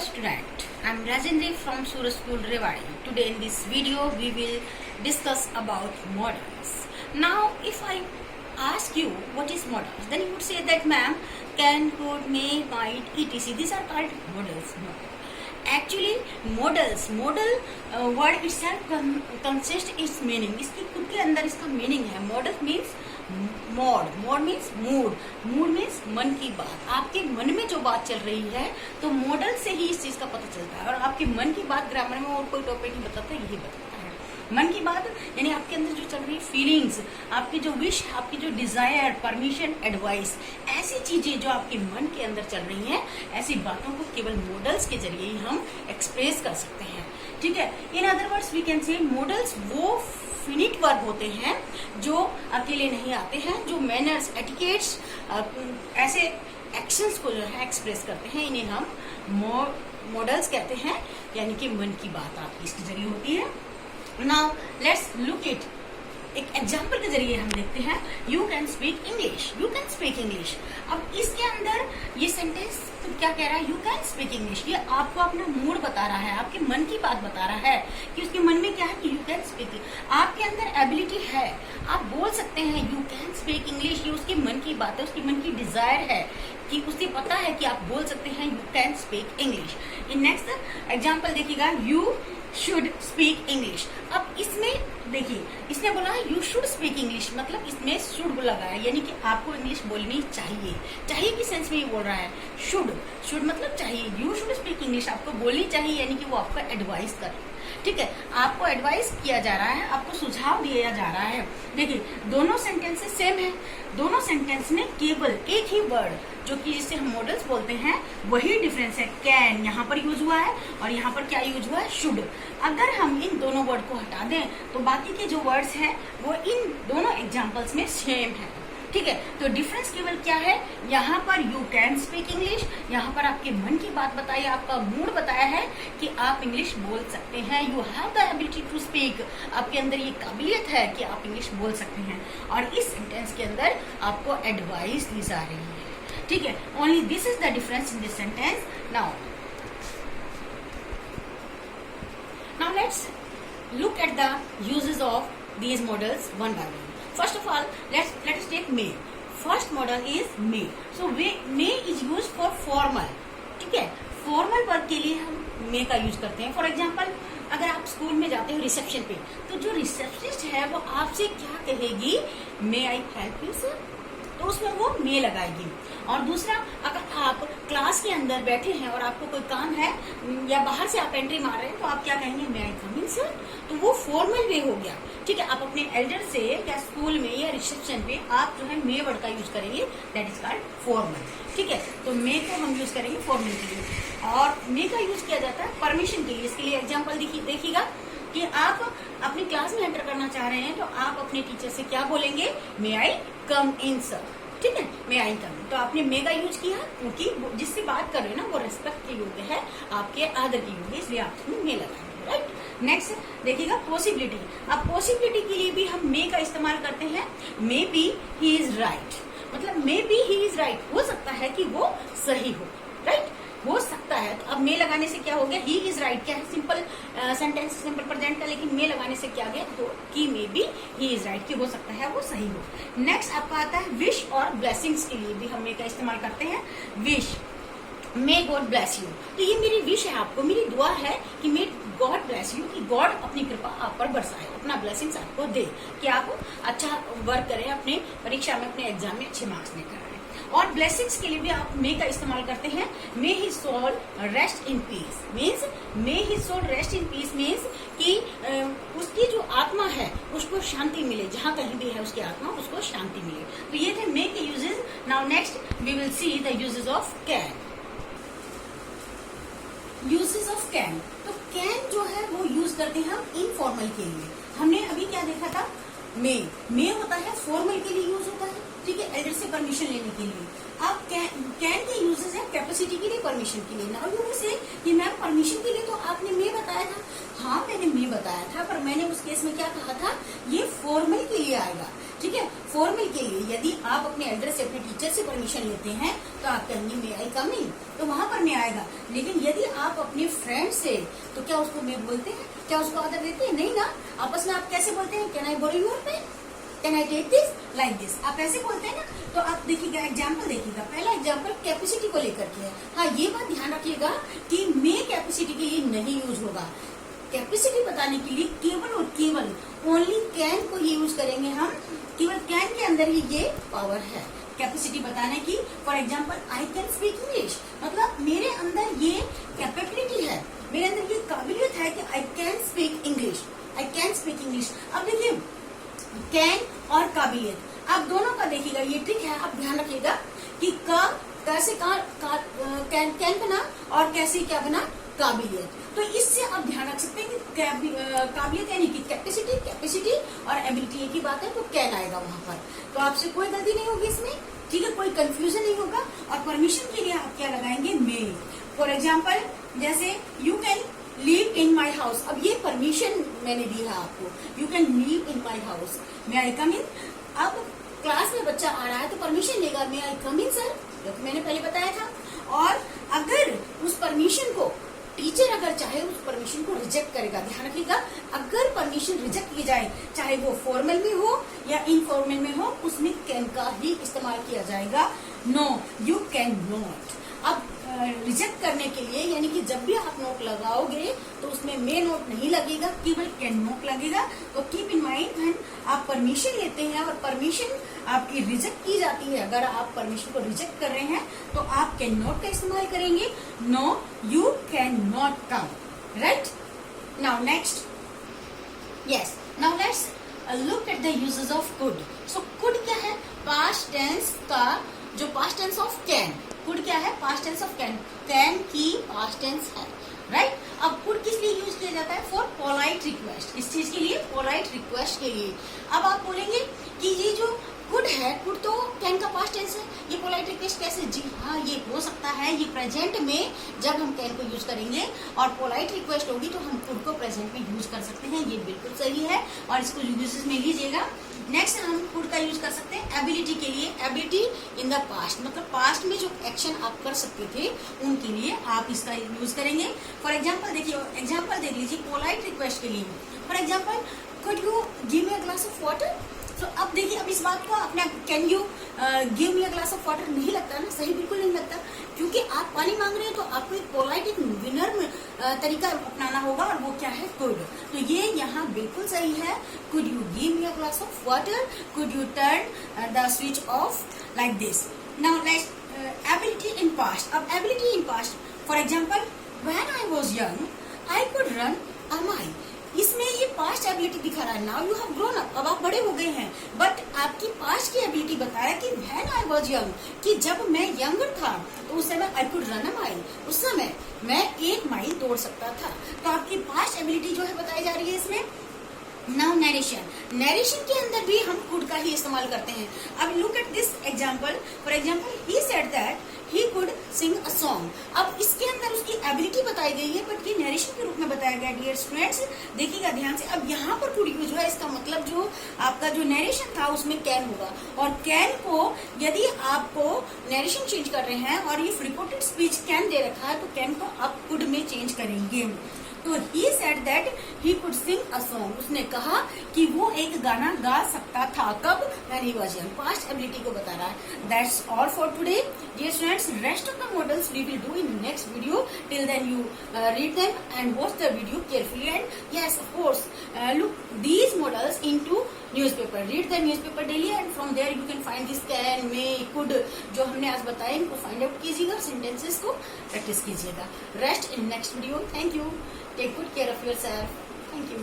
student, I am Rajendra from Suraj School Rewari. Today in this video we will discuss about models. Now if I ask you what is models, then you would say that ma'am, can, could, may, might, etc. These are called models. No. Actually model word itself consists its meaning. इसकी खुद के अंदर इसका meaning है. Model means mod means mood means मन की बात. आपके मन में जो बात चल रही है तो मॉडल से ही इस चीज का पता चलता है. और आपके मन की बात ग्रामर में और कोई टॉपिक नहीं बताता, यही बताता है. मन की बात यानी आपके अंदर जो चल रही फीलिंग्स, आपकी जो विश, आपकी जो डिजायर, परमिशन, एडवाइस, ऐसी चीजें जो आपके मन के अंदर चल रही हैं, ऐसी बातों को केवल मॉडल्स के जरिए ही हम एक्सप्रेस कर सकते हैं. ठीक है. In other words we can say modals वो फिनिट वर्ब होते हैं जो अकेले नहीं आते हैं, जो मैनर्स, एटिकेट्स, ऐसे एक्शंस को जो है एक्सप्रेस करते हैं. इन्हें हम मॉडल्स कहते हैं. यानी कि मन की बात आपकी इसके जरिए होती है. Now let's look it. एक एग्जाम्पल के जरिए हम देखते हैं. You can speak English. You can speak English. अब इसके अंदर ये सेंटेंस क्या कह रहा है? You can speak English. ये आपको अपना मूड बता रहा है, आपके मन की बात बता रहा है कि उसके मन में क्या है कि यू कैन स्पीक. आपके अंदर एबिलिटी है, आप बोल सकते हैं यू कैन स्पीक इंग्लिश. ये उसके मन की बात है, उसके मन की डिजायर है कि उसे पता है कि आप बोल सकते हैं you can speak English. In next example देखिएगा. You should speak English. अब इसमें देखिए, इसने बोला यू शुड स्पीक इंग्लिश, मतलब इसमें शुड लगा है, यानी कि आपको इंग्लिश बोलनी चाहिए. चाहिए की सेंस में ये बोल रहा है. शुड मतलब चाहिए. यू शुड स्पीक इंग्लिश, आपको बोलनी चाहिए, यानी कि वो आपको एडवाइस कर. ठीक है. आपको एडवाइस किया जा रहा है, आपको सुझाव दिया जा रहा है. देखिए दोनों सेंटेंसेस सेम है. दोनों सेंटेंस में केवल एक ही वर्ड जो कि जिसे हम मॉडल्स बोलते हैं वही डिफरेंस है. कैन यहाँ पर यूज हुआ है और यहाँ पर क्या यूज हुआ है? शुड. अगर हम इन दोनों वर्ड को हटा दें तो बाकी के जो वर्ड्स हैं वो इन दोनों एग्जाम्पल्स में सेम है. ठीक है. तो डिफरेंस केवल क्या है? यहाँ पर यू कैन स्पीक इंग्लिश, यहाँ पर आपके मन की बात बताई, आपका मूड बताया है कि आप इंग्लिश बोल सकते हैं. You have the ability to speak. आपके अंदर ये काबिलियत है कि आप इंग्लिश बोल सकते हैं. और इस सेंटेंस के अंदर आपको एडवाइस दी जा रही है. ठीक है. Only this is the difference in this sentence. Now let's look at the uses of these models one by one. First of all, let us take may. First model is may. So may is used for formal. ठीक है. Formal work के लिए हम may का use करते हैं. For example अगर आप स्कूल में जाते हो रिसेप्शन पे, तो जो रिसेप्शनिस्ट है वो आपसे क्या कहेगी? मे आई हेल्प यू सर. तो उसमें वो मे लगाएगी. और दूसरा, अगर आप क्लास के अंदर बैठे हैं और आपको कोई काम है या बाहर से आप एंट्री मार रहे हैं तो आप क्या कहेंगे? मे आई कम इन सर. तो वो फॉर्मल वे हो गया. ठीक है. आप अपने एल्डर से या स्कूल में या रिसेप्शन पे आप जो है मे वर्ड का यूज करेंगे. That is called formal. ठीक है. तो मे को हम यूज करेंगे फॉर्मल के लिए. और मे का यूज किया जाता है परमिशन के लिए. इसके लिए एग्जाम्पल देखिएगा कि आप अपनी क्लास में एंटर करना चाह रहे हैं तो आप अपने टीचर से क्या बोलेंगे? मे आई कम इन सर. ठीक है. मे आई कम. तो आपने मे का यूज किया क्योंकि जिससे बात कर रहे हैं ना वो रेस्पेक्ट के योग्य है, आपके आदर के योग्य, इसलिए आपने मे लगाएंगे. राइट. नेक्स्ट देखिएगा पॉसिबिलिटी. अब पॉसिबिलिटी के लिए भी हम मे का इस्तेमाल करते हैं. May be he is right. मतलब may be he is right, हो सकता है कि वो सही हो. राइट. हो सकता है. तो अब मे लगाने से क्या हो गया? ही इज राइट. क्या है? सिंपल सेंटेंस, सिंपल प्रेजेंट का. लेकिन मे लगाने से क्या गया? तो कि मे बी ही इज राइट, कि हो सकता है वो सही हो. नेक्स्ट आपका आता है विश और ब्लेसिंग्स के लिए भी हम मे का इस्तेमाल करते हैं. Wish, may God bless you. तो ये मेरी विश है, आपको मेरी दुआ है कि मे गॉड ब्लेस यू, कि गॉड अपनी कृपा आप पर बरसाए, अपना ब्लेसिंग्स आपको दे, कि आप अच्छा वर्क करें, अपने परीक्षा में, अपने एग्जाम में अच्छे मार्क्स लेकर आए. और ब्लेसिंग्स के लिए भी आप मे का इस्तेमाल करते हैं. May his soul rest in peace. Means may his soul rest in peace means कि उसकी जो आत्मा है उसको शांति मिले. जहाँ कहीं भी है उसकी आत्मा, उसको शांति मिले. तो ये थे मे के uses. Now next we will see the uses of can. Uses of can. तो कैन जो है वो यूज करते हैं हम इनफॉर्मल के लिए. हमने अभी क्या देखा था? मे होता है फॉर्मल के लिए यूज होता है. ठीक है. एल्डर से परमिशन लेने के लिए. अब कैन के यूजेस है कैपेसिटी के लिए, परमिशन के लिए. नाउ यू विल से कि मैम परमिशन के लिए तो आपने मे बताया था. हाँ मैंने मे बताया था, पर मैंने उस केस में क्या कहा था? ये फॉर्मल के लिए आएगा. ठीक है। फॉर्मल के लिए यदि आप अपने एल्डर से, अपने टीचर से परमिशन लेते हैं तो आप कहेंगे मे आई कम इन, तो वहां पर मे आएगा। लेकिन यदि आप अपने फ्रेंड से, तो क्या उसको मे बोलते हैं? क्या उसको आदर देते हैं? नहीं ना। आपस में आप कैसे बोलते हैं? Can I borrow your pen, can I take this, like this, आप ऐसे बोलते हैं ना। तो आप देखिएगा, एग्जाम्पल देखिएगा। पहला एग्जाम्पल कैपेसिटी को लेकर के है। हाँ, ये बात ध्यान रखिएगा कि मे कैपेसिटी के लिए नहीं यूज होगा। कैपेसिटी बताने के लिए केवल और केवल ओनली कैन को ही यूज करेंगे हम। केवल कैन के अंदर ही ये पावर है कैपेसिटी बताने की। For example, I can speak English, मतलब मेरे अंदर ये कैपेबिलिटी है, मेरे अंदर ये काबिलियत है कि I can speak English, I can speak English. अब देखिए, कैन और काबिलियत, आप दोनों का देखिएगा, ये ट्रिक है, आप ध्यान रखिएगा कि कैसे कैन बना और कैसे क्या बना, काबिलियत। तो इससे आप ध्यान रख सकते हैं कि काबिलियत यानी कि कैपेसिटी और एबिलिटी एक ही बात है, तो कैन आएगा वहां पर। तो आपसे कोई गलती नहीं होगी इसमें, ठीक है, कोई कंफ्यूजन नहीं होगा। और परमिशन के लिए आप क्या लगाएंगे? मे। फॉर एग्जाम्पल, जैसे you can leave in my house, अब ये परमिशन मैंने दी है आपको, you can leave in my house, may I come in. अब क्लास में बच्चा आ रहा है तो परमिशन लेगा, मे आई कम इन सर, जो कि मैंने पहले बताया था। और अगर उस परमिशन को टीचर अगर चाहे उस परमिशन को रिजेक्ट करेगा, ध्यान रखिएगा, अगर परमिशन रिजेक्ट की जाए, चाहे वो फॉर्मल में हो या इनफॉर्मल में हो, उसमें कैन का ही इस्तेमाल किया जाएगा। No, you can not. अब रिजेक्ट करने के लिए, यानी कि जब भी आप नोट लगाओगे तो उसमें मे नोट नहीं लगेगा, केवल कैन नोट लगेगा। तो कीप इन माइंड, व्हेन आप परमिशन लेते हैं और परमिशन आपकी रिजेक्ट की जाती है, अगर आप परमिशन को रिजेक्ट कर रहे हैं तो आप कैन नॉट का इस्तेमाल करेंगे। No, you can not come, right. Now next, yes, now let's look at the uses of could. So could क्या है? पास्ट टेंस का जो past tense of can. Could क्या है? Past tense of can, can की past tense है, right. अब could किस लिए यूज किया जाता है? फॉर पोलाइट रिक्वेस्ट, इस चीज के लिए, पोलाइट रिक्वेस्ट के लिए। अब आप बोलेंगे कि ये जो कुड है, कुड तो कैन का पास्ट टेंस है, ये पोलाइट रिक्वेस्ट कैसे? जी हाँ, ये हो सकता है, ये प्रेजेंट में जब हम कैन को यूज करेंगे और पोलाइट रिक्वेस्ट होगी तो हम कुड को प्रेजेंट में यूज कर सकते हैं, ये बिल्कुल सही है और इसको यूजेस में लीजिएगा। नेक्स्ट हम कुड का यूज कर सकते हैं एबिलिटी के लिए। एबिलिटी इन द पास्ट, मतलब पास्ट में जो एक्शन आप कर सकते थे उनके लिए आप इसका यूज करेंगे। फॉर एग्जाम्पल देखिए, एग्जाम्पल देख लीजिए पोलाइट रिक्वेस्ट के लिए। For example, could you give me a glass of water. तो अब देखिए, अब इस बात को अपना can you give me a glass of water नहीं लगता ना, सही बिल्कुल नहीं लगता, क्योंकि आप पानी मांग रहे हैं तो आपको एक पोलाइट, एक विनर्म तरीका अपनाना होगा और वो क्या है? कुड। तो ये यहाँ बिल्कुल सही है। Could you give me a glass of water, could you turn the switch off, like this. Now next, ability in past. अब ability in past, for example, when I was young I could run a mile. इसमें ये past ability दिखा रहा है, now you have grown up, अब आप बड़े हो गए हैं, बट आपकी पास्ट की एबिलिटी बता रहा है कि व्हेन आई वाज यंग, कि जब मैं यंग था तो उस समय आई कुड रन अ माइल, उस समय मैं 1 माइल दौड़ सकता था। तो आपकी पास्ट एबिलिटी जो है बताई जा रही है इसमें। नाउ नरेशन, नरेशन के अंदर भी हम कुड का ही इस्तेमाल करते हैं। अब look at this example. For example, he said that he could sing a song. अब इसके अंदर उसकी एबिलिटी बताई गई है, बट ये नरेशन के रूप में बताया गया। डियर स्टूडेंट्स, देखिएगा ध्यान से। अब यहाँ पर कुड यूज हुआ, इसका मतलब जो आपका जो नरेशन था उसमें कैन होगा, और कैन को यदि आपको नरेशन चेंज कर रहे हैं और ये रिपोर्टेड स्पीच कैन दे रखा है तो कैन को आप कुड में चेंज करेंगे। तो he said that he could sing a song, उसने कहा कि वो एक गाना गा सकता था, कब? When he was young. Past ability को बता रहा है। That's all for today dear students. Rest of the modals we will do in next video. Till then you read them and watch the video carefully, and yes, of course, look these models into newspaper. Read the newspaper daily and from there you can find this can, may, could जो हमने आज बताया, इनको find out कीजिएगा, sentences को practice कीजिएगा। Rest in next video. Thank you. Take good care of yourself. Thank you.